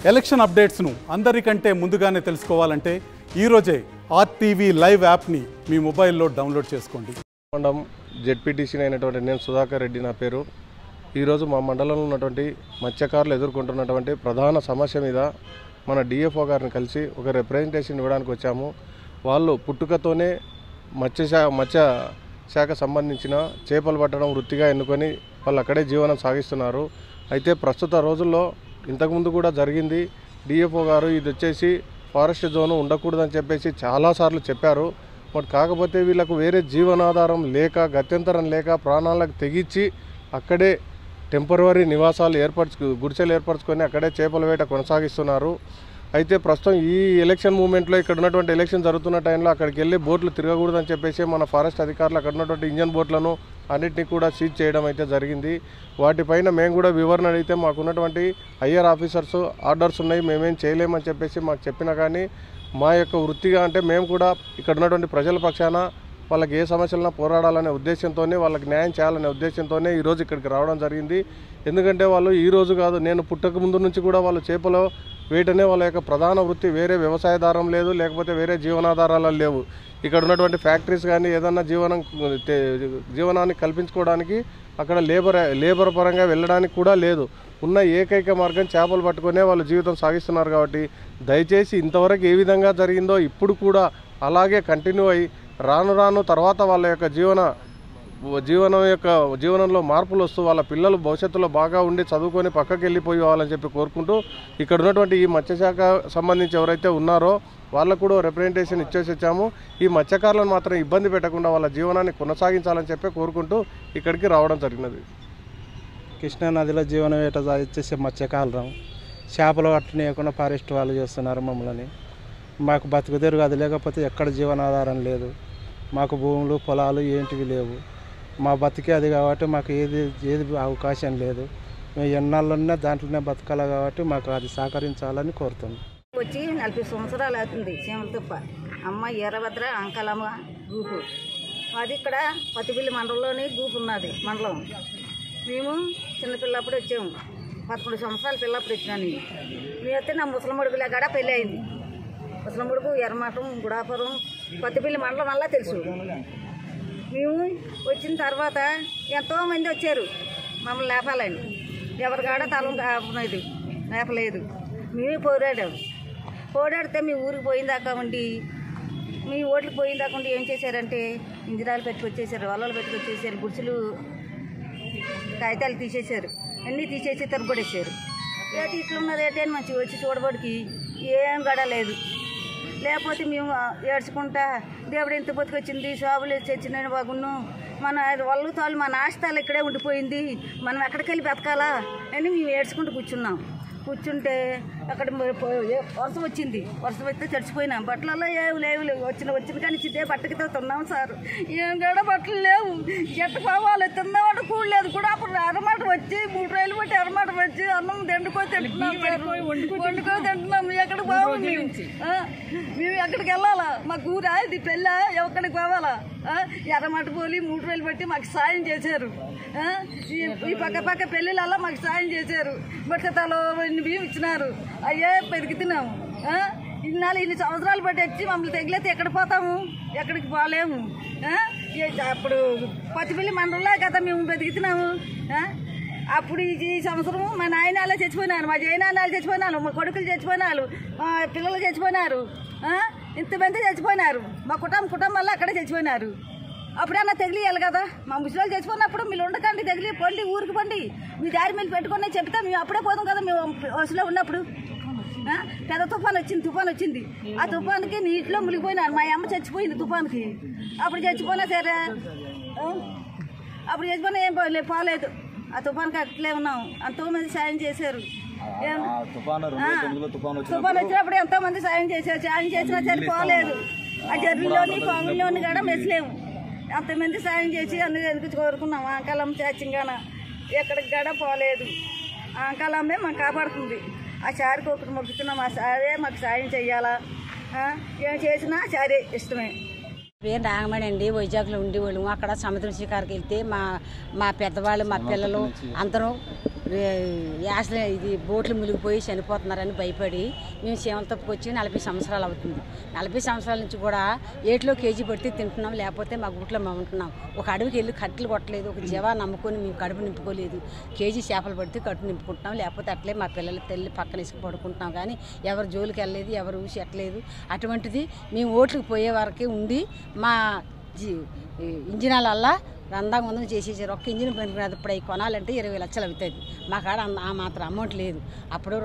Election అప్డేట్స్ను అందరికంటే ముందుగానే తెలుసుకోవాలంటే ఈరోజే ఆర్టీవీ లైవ్ యాప్ని మీ మొబైల్లో డౌన్లోడ్ చేసుకోండి. మండలం జెడ్పీటీసీ అయినటువంటి నేను సుధాకర్ రెడ్డి నా పేరు. ఈరోజు మా మండలంలో ఉన్నటువంటి మత్స్యకారులు ఎదుర్కొంటున్నటువంటి ప్రధాన సమస్య మీద మన డిఎఫ్ఓ గారిని కలిసి ఒక రిప్రజెంటేషన్ ఇవ్వడానికి వచ్చాము. వాళ్ళు పుట్టుకతోనే మత్స్య శాఖ సంబంధించిన చేపలు పట్టడం వృత్తిగా ఎన్నుకొని వాళ్ళు అక్కడే జీవనం సాగిస్తున్నారు. అయితే ప్రస్తుత రోజుల్లో ఇంతకుముందు కూడా జరిగింది. డిఎఫ్ఓ గారు ఇది వచ్చేసి ఫారెస్ట్ జోన్ ఉండకూడదని చెప్పేసి చాలాసార్లు చెప్పారు. బట్ కాకపోతే వీళ్ళకు వేరే జీవనాధారం లేక గత్యంతరం లేక ప్రాణాలకు తెగించి అక్కడే టెంపరవరీ నివాసాలు గుడిసెలు ఏర్పరచుకొని అక్కడే చేపల వేట కొనసాగిస్తున్నారు. అయితే ప్రస్తుతం ఈ ఎలక్షన్ మూమెంట్లో ఇక్కడ ఉన్నటువంటి ఎలక్షన్ జరుగుతున్న టైంలో అక్కడికి వెళ్ళి బోట్లు తిరగకూడదని చెప్పేసి మన ఫారెస్ట్ అధికారులు అక్కడ ఉన్నటువంటి ఇంజన్ బోట్లను అన్నింటినీ కూడా సీజ్ చేయడం అయితే జరిగింది. వాటిపైన మేము కూడా వివరణ అడిగితే మాకున్నటువంటి హయ్యర్ ఆఫీసర్స్ ఆర్డర్స్ ఉన్నాయి, మేమేం చేయలేమని చెప్పేసి మాకు చెప్పినా కానీ మా యొక్క వృత్తిగా అంటే మేము కూడా ఇక్కడ ఉన్నటువంటి ప్రజల పక్షాన వాళ్ళకి ఏ సమస్యలన్నా పోరాడాలనే ఉద్దేశంతోనే వాళ్ళకి న్యాయం చేయాలనే ఉద్దేశంతోనే ఈరోజు ఇక్కడికి రావడం జరిగింది. ఎందుకంటే వాళ్ళు ఈరోజు కాదు, నేను పుట్టక ముందు నుంచి కూడా వాళ్ళు చేపల వేటనే వాళ్ళ యొక్క ప్రధాన వృత్తి. వేరే వ్యవసాయదారం లేదు, లేకపోతే వేరే జీవనాధారాలు లేవు. ఇక్కడ ఉన్నటువంటి ఫ్యాక్టరీస్ కానీ ఏదన్నా జీవనాన్ని కల్పించుకోవడానికి అక్కడ లేబర్ పరంగా వెళ్ళడానికి కూడా లేదు. ఉన్న ఏకైక మార్గం చేపలు పట్టుకునే వాళ్ళు జీవితం సాగిస్తున్నారు. కాబట్టి దయచేసి ఇంతవరకు ఏ విధంగా జరిగిందో ఇప్పుడు కూడా అలాగే కంటిన్యూ అయ్యి రాను తర్వాత వాళ్ళ యొక్క జీవనంలో మార్పులు వస్తూ వాళ్ళ పిల్లలు భవిష్యత్తులో బాగా ఉండి చదువుకొని పక్కకి వెళ్ళిపోవాలని చెప్పి కోరుకుంటూ ఇక్కడ ఉన్నటువంటి ఈ మత్స్యశాఖ సంబంధించి ఎవరైతే ఉన్నారో వాళ్ళకు కూడా రిప్రజెంటేషన్ ఇచ్చేసి వచ్చాము. ఈ మత్స్యకారులను మాత్రం ఇబ్బంది పెట్టకుండా వాళ్ళ జీవనాన్ని కొనసాగించాలని చెప్పి కోరుకుంటూ ఇక్కడికి రావడం జరిగినది. కృష్ణానదిలో జీవన వేట సాగించేసే మత్స్యకారులం చేపలు పట్టనీయకుండా ఫారెస్ట్ వాళ్ళు చేస్తున్నారు మమ్మల్ని. మాకు బతుకుదేరు అది లేకపోతే ఎక్కడ జీవనాధారం లేదు. మాకు భూములు పొలాలు ఏంటివి లేవు. మా బతికే అది కాబట్టి మాకు ఏది అవకాశం లేదు. మేము ఎన్నాళ్ళున్నా దాంట్లోనే బతకాలి కాబట్టి మాకు అది సహకరించాలని కోరుతున్నాం. వచ్చి 40 సంవత్సరాలు అవుతుంది. చీమలతుప్ప అమ్మ ఈరభద్ర అంకలమ్మ గ్రూపు అది ఇక్కడ పతిపిల్లి మండలంలోని గ్రూప్ ఉన్నది మండలం. మేము చిన్నపిల్లప్పుడు వచ్చాము, 11 సంవత్సరాల పిల్లప్పుడు వచ్చినాను. మేమైతే నా ముసలముడుగులే కాడ పెళ్ళి అయింది. ముసలముడుగు ఎర్రమఠం గుడాపురం పతిపిల్లి మండలం వల్ల తెలుసు. మేము వచ్చిన తర్వాత ఎంతోమంది వచ్చారు మమ్మల్ని లేపాలని. ఎవరికాడ తలం కాపలేదు, లేపలేదు. మేమే పోరాడితే మీ ఊరికి పోయిందాకా ఉండి మీ ఓట్లకు పోయిందాకా ఉండి ఏం చేశారంటే ఇందిరాలు పెట్టుకొచ్చేసారు, వల్లలు పెట్టుకొచ్చేసారు, గుడిసెలు కాగితాలు తీసేశారు, అన్నీ తీసేసి తరగొడేసారు. ఏది ఇట్లున్నది ఏంటి అని మంచిగా వచ్చి చూడబడికి ఏం గడలేదు. లేకపోతే మేము ఏడ్చుకుంటా దేవుడు ఎంత బతికొచ్చింది, షాపులు తెచ్చినని బాగున్ను, మన వాళ్ళు తాళ్ళు మన ఆస్తాలు ఇక్కడే ఉండిపోయింది, మనం ఎక్కడికి వెళ్ళి బతకాలా అని మేము ఏడ్చుకుంటూ కూర్చుంటే అక్కడ వర్షం వచ్చింది. వర్షం వస్తే తడిచిపోయినాం. బట్టలలో ఏవి లేవు. వచ్చిన కానీ చిదే బట్టకితో తిన్నాం సార్. ఏం కూడా బట్టలు లేవు. ఎట్ట పోవాలి, తిన్నామంటే కూడలేదు కూడా. అప్పుడు అరమాట వచ్చి 3 రైలు పట్టి అరమాట వచ్చి అన్నం తింటున్నాం సార్. వండుకో తింటున్నాం. ఎక్కడికి పోవాలి మేము ఎక్కడికి వెళ్ళాలా? మాకు ఊరా ఇది పెళ్ళ, ఎక్కడికి పోవాలా? ఎర్రమాట పోలి 3 రైలు పట్టి మాకు సాయం చేశారు. ఈ పక్క పెళ్ళిళ్ళల్లో మాకు సాయం చేశారు. బట్టతలో బియ్యం ఇచ్చినారు. అయ్యే పెరిగి తిన్నాము. ఇన్ని సంవత్సరాలు బట్టి వచ్చి మమ్మల్ని తెగిలేతే ఎక్కడ పోతాము? ఎక్కడికి పోలేము. అప్పుడు పతిపిల్లి మండలంలో కదా మేము బతికితున్నాము. అప్పుడు ఈ సంవత్సరం మా నాయనాలే చచ్చిపోయినారు, మా జయనాయనాలు చచ్చిపోయినారు, మా కొడుకులు చచ్చిపోయినారు, మా పిల్లలు చచ్చిపోయినారు, ఇంతమంది చచ్చిపోయినారు. మా కుటుంబాల్లో అక్కడే చచ్చిపోయినారు. అప్పుడన్నా తెగిలియాలి కదా. మా ముసలి చచ్చిపోయినప్పుడు మీరు ఉండకండి, తెగిలి పండి ఊరికి పండి మీ దారి మీద పెట్టుకుని చెప్తే మేము అప్పుడే పోదాం కదా. మేము వయసులో ఉన్నప్పుడు పెద్ద తుఫాన్ వచ్చింది. ఆ తుఫాన్కి నీటిలో మునిగిపోయినారు. మా అమ్మ చచ్చిపోయింది తుఫాన్కి. అప్పుడు చచ్చిపోయినా సరే, అప్పుడు చచ్చిపోయినా ఏం పోలేదు. ఆ తుఫాన్కి అట్లే ఉన్నాం. ఎంతోమంది సాయం చేశారు. తుఫాన్ వచ్చినప్పుడు ఎంతోమంది సాయం చేశారు. సాయం చేసినా సరే పోలేదు. ఆ జర్నీలోని పాముల్లోని కూడా మెచ్చలేము. అంతమంది సాయం చేసి అందుకు కోరుకున్నాం. అంకలమ్మ చాచింగాన ఎక్కడికి కూడా పోలేదు. అంకలమ్మే మాకు కాపాడుతుంది. ఆ సారికి ఒకటి మొక్కుతున్నాం. ఆ సారే మాకు సాయం చెయ్యాలా. ఏం చేసినా సారే ఇష్టమే. పేరు నాగమణి అండి. వైజాగ్లో ఉండేవాళ్ళము. అక్కడ సముద్రం శిఖారికి వెళ్తే మా పెద్దవాళ్ళు మా పిల్లలు అందరూ యాసలు ఇది బోట్లు మునిగిపోయి చనిపోతున్నారని భయపడి మేము సీమల తప్పుకు వచ్చి 40 సంవత్సరాలు అవుతుంది. 40 సంవత్సరాల నుంచి కూడా ఏట్లో కేజీ పడితే తింటున్నాం, లేకపోతే మా గుట్లో మేము ఉంటున్నాం. ఒక అడవికి వెళ్ళి కట్టెలు కొట్టలేదు, ఒక జీవా నమ్ముకొని మేము కడుపు నింపుకోలేదు. కేజీ చేపలు పడితే కడుపు నింపుకుంటున్నాం, లేకపోతే అట్లే మా పిల్లలు తల్లి పక్కన ఇసుకు పడుకుంటున్నాం. కానీ ఎవరు జోలికి వెళ్ళలేదు, ఎవరు ఊసి ఎట్టలేదు. అటువంటిది మేము ఓట్లకు పోయే వరకే ఉండి మా ఇంజినాలల్లా రందాంగందం చేసేసారు. ఒక్క ఇంజిన్ పనికిరాదు. ఇప్పుడు అవి కొనాలంటే 20 లక్షలు అవుతుంది. మా కాడ ఆ మాత్రం అమౌంట్ లేదు. అప్పుడో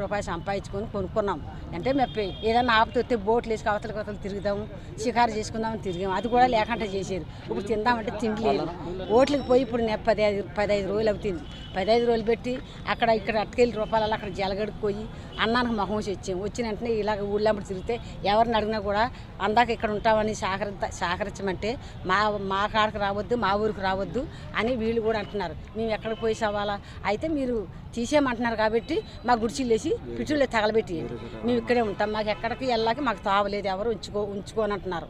రూపాయి సంపాదించుకొని కొనుక్కున్నాం. అంటే మేము ఏదైనా ఆపతి వస్తే బోట్లు వేసి అవతలకి తిరుగుదాము, షికారు చేసుకుందామని తిరిగాము. అది కూడా లేకుండా చేసేది. ఇప్పుడు తిందామంటే తిండి లేదు. ఓట్లకి పోయి ఇప్పుడు 15 రోజులు అవుతుంది. 15 రోజులు పెట్టి ఇక్కడ అట్టుకెళ్ళి రూపాయలు అక్కడ జలగడికి పోయి అన్నానికి మొహం వచ్చాము. వచ్చిన వెంటనే ఇలాగ ఊళ్ళంబడి తిరిగితే ఎవరిని అడిగినా కూడా అందాక ఇక్కడ ఉంటామని సహకరించమంటే మా కాడకు రావద్దు, మా ఊరికి రావద్దు అని వీళ్ళు కూడా అంటున్నారు. మేము ఎక్కడికి పోయి సవాలా అయితే మీరు తీసేయమంటున్నారు కాబట్టి మా గుడిచిలు వేసి పిచ్చులు తగలబెట్టేయండి, మేము ఇక్కడే ఉంటాం, మాకు ఎక్కడికి వెళ్ళాక మాకు తావలేదు, ఎవరు ఉంచుకోని అంటున్నారు.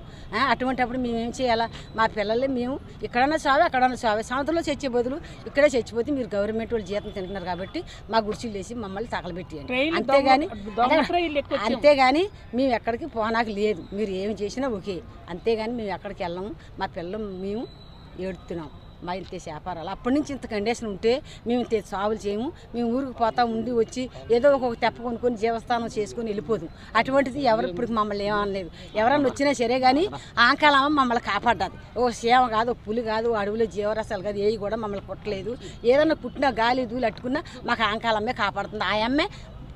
అటువంటిప్పుడు మేమేం చేయాలా? మా పిల్లల్ని మేము ఇక్కడన్నా చావే అక్కడన్నా చావే, సముద్రంలో చచ్చే బదులు ఇక్కడే చచ్చిపోతే మీరు గవర్నమెంట్ వాళ్ళు జీతం తింటున్నారు కాబట్టి మా గుడిచిలు వేసి మమ్మల్ని తగలబెట్టేయండి. అంతేగాని మేము ఎక్కడికి పోనాక లేదు. మీరు ఏమి చేసినా ఓకే, అంతేగాని మేము ఎక్కడికి వెళ్ళాము. మా పిల్లలు మేము ఏడుతున్నాం. మా ఇంత వ్యాపారాలు అప్పటి నుంచి ఇంత కండిషన్ ఉంటే మేము ఇంత సాగులు చేయము. మేము ఊరికి పోతా ఉండి వచ్చి ఏదో ఒక తెప్ప కొనుక్కొని జీవస్థానం చేసుకొని వెళ్ళిపోదు. అటువంటిది ఎవరు ఇప్పుడు మమ్మల్ని ఏమనలేదు. ఎవరన్నా వచ్చినా సరే కానీ ఆంకాలమ్మ మమ్మల్ని కాపాడ్డది. ఒక సేవ కాదు, ఒక పులి కాదు, అడవిలో జీవరసాలు కాదు, ఏవి కూడా మమ్మల్ని కుట్టలేదు. ఏదన్నా పుట్టినా గాలి దూలు అట్టుకున్నా మాకు ఆంకాలమ్మే కాపాడుతుంది. ఆ అమ్మే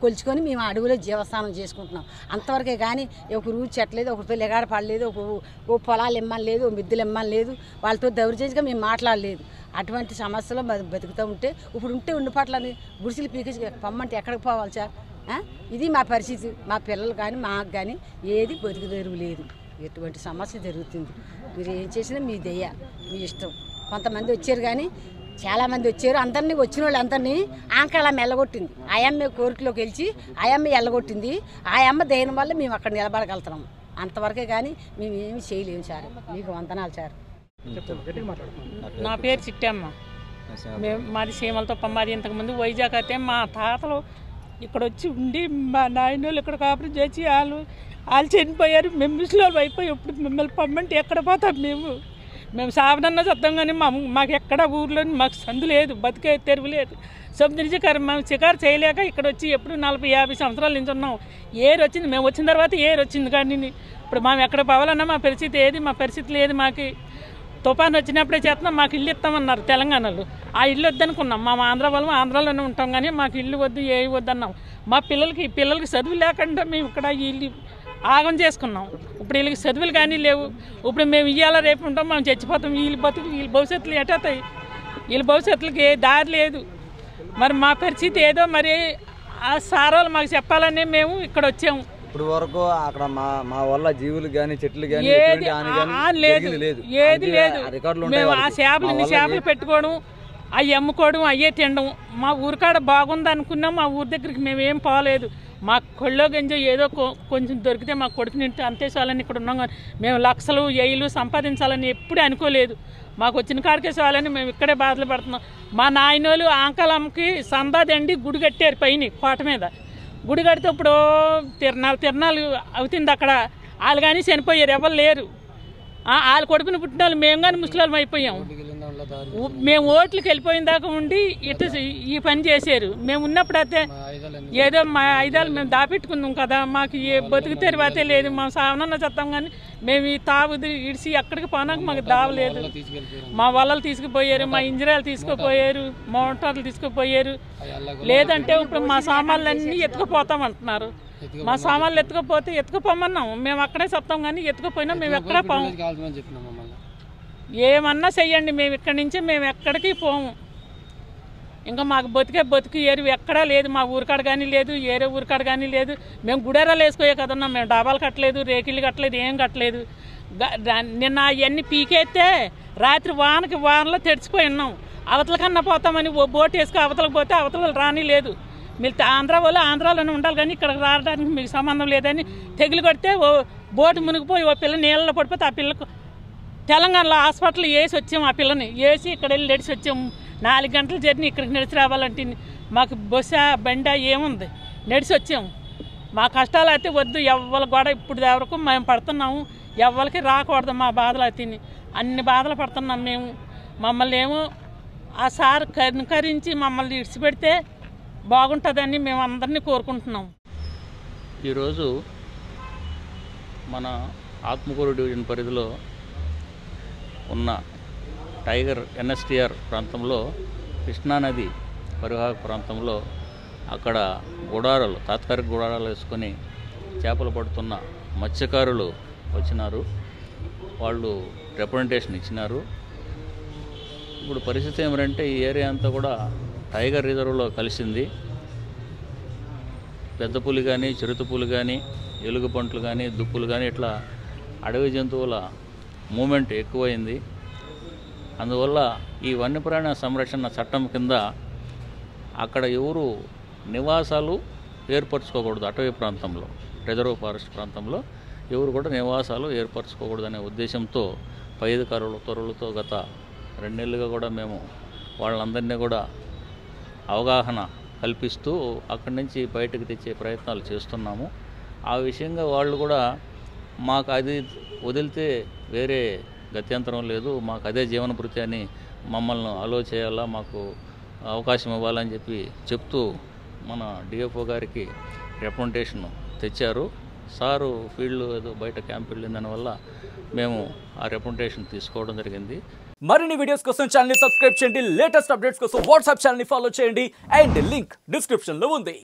కొలుచుకొని మేము అడవిలో జీవస్థానం చేసుకుంటున్నాం. అంతవరకే కానీ ఒకరు చెట్లేదు, ఒకరితో లెగాడ పడలేదు, ఒక పొలాలు ఇమ్మని లేదు, మిద్దెలు ఇమ్మని లేదు, వాళ్ళతో దౌర్జన్యంగా మేము మాట్లాడలేదు. అటువంటి సమస్యలో బతుకుతూ ఉంటే ఇప్పుడు ఉండిపాట్లని గుడిసెలు పీకేసి పమ్మంటే ఎక్కడికి పోవాలి సార్? ఇది మా పరిస్థితి. మా పిల్లలు కానీ మాకు కానీ ఏది బతుకు తెరువు లేదు. ఎటువంటి సమస్య జరుగుతుంది. మీరు ఏం చేసినా మీ దయ్య, మీ ఇష్టం. కొంతమంది వచ్చారు కానీ చాలామంది వచ్చారు. అందరినీ వచ్చిన వాళ్ళు అందరినీ ఆంకాలమ్మ ఎల్లగొట్టింది. ఆయమ్మ కోరికలోకి గెలిచి ఆయమ్మ ఎల్లగొట్టింది. ఆయమ్మ దేని వల్ల మేము అక్కడ నిలబడగలుగుతున్నాము. అంతవరకే కానీ మేము ఏమి చేయలేము సార్. మీకు వందనాలు సార్. నా పేరు చిట్టమ్మ. మాది సీమలతో మాది. ఇంతకుముందు వైజాగ్ అయితే మా తాతలు ఇక్కడ వచ్చి ఉండి మా నాయనోళ్ళు ఇక్కడ కాపురం చేసి వాళ్ళు చనిపోయారు. మేము ముసలోళ్ళు అయిపోయి ఇప్పుడు మిమ్మల్ని పమ్మంటే ఎక్కడ పోతాం? మేము సావనన్నా చద్దాం కానీ మాకు ఎక్కడ ఊర్లో మాకు సందు లేదు, బతికే తెరువు లేదు. మేము షికారు చేయలేక ఇక్కడ వచ్చి ఎప్పుడు 40-50 సంవత్సరాల నుంచి ఉన్నాం. ఏరు వచ్చింది, మేము వచ్చిన తర్వాత ఏరు వచ్చింది. కానీ ఇప్పుడు మేము ఎక్కడ పోవాలన్నా మా పరిస్థితి ఏది? మా పరిస్థితి లేదు. మాకు తుఫాను వచ్చినప్పుడే చేస్తున్నాం. మాకు ఇల్లు ఇస్తామన్నారు తెలంగాణలో. ఆ ఇల్లు వద్దనుకున్నాం. మా ఆంధ్ర వాళ్ళం ఆంధ్రాలోనే ఉంటాం కానీ మాకు ఇల్లు వద్దు, ఏ వద్దన్నాం. మా పిల్లలకి చదువు లేకుండా మేము ఇక్కడ ఇల్లు ఆగం చేసుకున్నాం. ఇప్పుడు వీళ్ళకి చదువులు కానీ లేవు. ఇప్పుడు మేము ఇయ్యాల రేపు ఉంటాం, మేము చచ్చిపోతాం. వీళ్ళ భవిష్యత్తులు ఎట్టవుతాయి? వీళ్ళ భవిష్యత్తులకి ఏ దారి లేదు. మరి మా పరిస్థితి ఏదో మరి ఆ సారాలు మాకు చెప్పాలని మేము ఇక్కడ వచ్చాము. ఇప్పుడు వరకు అక్కడ మా వల్ల జీవులు కానీ చెట్లు కానీ లేదు, ఏది లేదు. మేము ఆ చేపలు పెట్టుకోవడం, అవి అమ్ముకోవడం, అయ్యే తినడం. మా ఊరికాడ బాగుంది అనుకున్నాం. మా ఊరి దగ్గరికి మేము ఏం పోలేదు. మా కొళ్ళో గంజో ఏదో కొంచెం దొరికితే మా కొడుకు నింటే అంతే చాలని ఇక్కడ ఉన్నాం. కానీ మేము లక్షలు ఏళ్ళు సంపాదించాలని ఎప్పుడూ అనుకోలేదు. మాకు వచ్చిన కాడికే చాలని మేము ఇక్కడే బాధలు పడుతున్నాం. మా నాయనోళ్ళు ఆంకాలమ్మకి సందాదండి గుడి కట్టారు పైన కోట మీద. గుడి కడితే ఇప్పుడు తిరణాలు అవుతుంది అక్కడ. వాళ్ళు కానీ చనిపోయారు, ఎవరు లేరు. వాళ్ళు కొడుకుని పుట్టిన వాళ్ళు మేము కానీ ముసలాళ్ళం అయిపోయాం. మేము ఓట్లకి వెళ్ళిపోయిన దాకా ఉండి ఇటు ఈ పని చేశారు. మేము ఉన్నప్పుడు అయితే ఏదో మా ఆయుధాలు మేము దాపెట్టుకుందాం కదా. మాకు ఏ బతుకు తెరివాతే లేదు. మా సావనన్న చెత్తాం కానీ మేము ఈ తావు ఇడిసి ఎక్కడికి పోనాక మాకు దావలేదు. మా వలలు తీసుకుపోయారు, మా ఇంజరాలు తీసుకుపోయారు, మోటార్లు తీసుకుపోయారు. లేదంటే ఇప్పుడు మా సామాన్లన్నీ ఎత్తుకుపోతామంటున్నారు. మా సామాన్లు ఎత్తుకుపోమన్నాం. మేము అక్కడే చెప్తాం కానీ ఎత్తుకుపోయినా మేము ఎక్కడే పోము. ఏమన్నా చెయ్యండి, మేము ఇక్కడి నుంచి మేము ఎక్కడికి పోము. ఇంకా మాకు బతుకు ఏరు ఎక్కడా లేదు. మా ఊరికాడ కానీ లేదు, ఏరే ఊరికాడ కానీ లేదు. మేము గుడేరాలు వేసుకోయే కదన్నాం. మేము డాబాలు కట్టలేదు, రేకిళ్ళు కట్టలేదు, ఏం కట్టలేదు. నిన్న అవన్నీ పీకేస్తే రాత్రి వానలో తెడిచిపోయి ఉన్నాం. అవతల కన్నా పోతామని బోట్ వేసుకు అవతలకు పోతే అవతల రాని లేదు. మీరు ఆంధ్ర వాళ్ళు ఆంధ్రాలోనే ఉండాలి కానీ ఇక్కడ రావడానికి మీకు సంబంధం లేదని తెగులు కొడితే ఓ బోటు మునిగిపోయి ఓ పిల్ల నీళ్ళలో పడిపోతే ఆ పిల్లకు తెలంగాణలో హాస్పిటల్ వేసి వచ్చాము. ఆ పిల్లని వేసి ఇక్కడ వెళ్ళి నడిచి వచ్చాము. 4 గంటల జర్నీ ఇక్కడికి నడిచి రావాలంటే మాకు బస్సు బండ ఏముంది, నడిచి వచ్చాము. మా కష్టాలు అయితే వద్దు, ఎవ్వరు కూడా ఇప్పుడు వరకు మేము పడుతున్నాము. ఎవ్వరికి రాకూడదు మా బాధలు అయితే, అన్ని బాధలు పడుతున్నాం మేము. మమ్మల్ని ఏమో ఆ సార్ కనుకరించి మమ్మల్ని ఇడిచిపెడితే బాగుంటుందని మేము అందరినీ కోరుకుంటున్నాం. ఈరోజు మన ఆత్మకూరు డివిజన్ పరిధిలో ఉన్న టైగర్ ఎన్ఎస్టీఆర్ ప్రాంతంలో కృష్ణానది పరివాహక ప్రాంతంలో అక్కడ గుడారాలు, తాత్కాలిక గుడారాలు వేసుకొని చేపలు పడుతున్న మత్స్యకారులు వచ్చినారు. వాళ్ళు రిప్రజెంటేషన్ ఇచ్చినారు. ఇప్పుడు పరిస్థితి ఏమిటంటే ఈ ఏరియా అంతా కూడా టైగర్ రిజర్వ్లో కలిసింది. పెద్ద పులి కానీ, చిరుత పులి కానీ, ఎలుగుబంట్లు కానీ, దుప్పులు కానీ ఇట్లా అడవి జంతువుల మూమెంట్ ఎక్కువైంది. అందువల్ల ఈ వన్యప్రాణ సంరక్షణ చట్టం కింద అక్కడ ఎవరు నివాసాలు ఏర్పరచుకోకూడదు. అటవీ ప్రాంతంలో, రిజర్వ్ ఫారెస్ట్ ప్రాంతంలో ఎవరు కూడా నివాసాలు ఏర్పరచుకోకూడదనే ఉద్దేశంతో పై అధికారులతో గత 2 నెలలుగా కూడా మేము వాళ్ళందరినీ కూడా అవగాహన కల్పిస్తూ అక్కడి నుంచి బయటకు తెచ్చే ప్రయత్నాలు చేస్తున్నాము. ఆ విషయంగా వాళ్ళు కూడా మాకు అది వదిలితే వేరే గత్యంతరం లేదు, మాకు అదే జీవనభృతి అని మమ్మల్ని అలో చేయాలా, మాకు అవకాశం ఇవ్వాలని చెప్తూ మన డిఎఫ్ఓ గారికి రిప్రజెంటేషన్ తెచ్చారు. సారు ఫీల్డ్ ఏదో బయట క్యాంప్ వెళ్ళిన దానివల్ల మేము ఆ రిప్రజెంటేషన్ తీసుకోవడం జరిగింది. మరిన్ని వీడియోస్ కోసం ఛానల్ ని సబ్స్క్రైబ్ చేయండి, లేటెస్ట్ అప్డేట్స్ కోసం వాట్సాప్ ఛానల్ ని ఫాలో చేయండి అండ్ లింక్ డిస్క్రిప్షన్ లో ఉంది.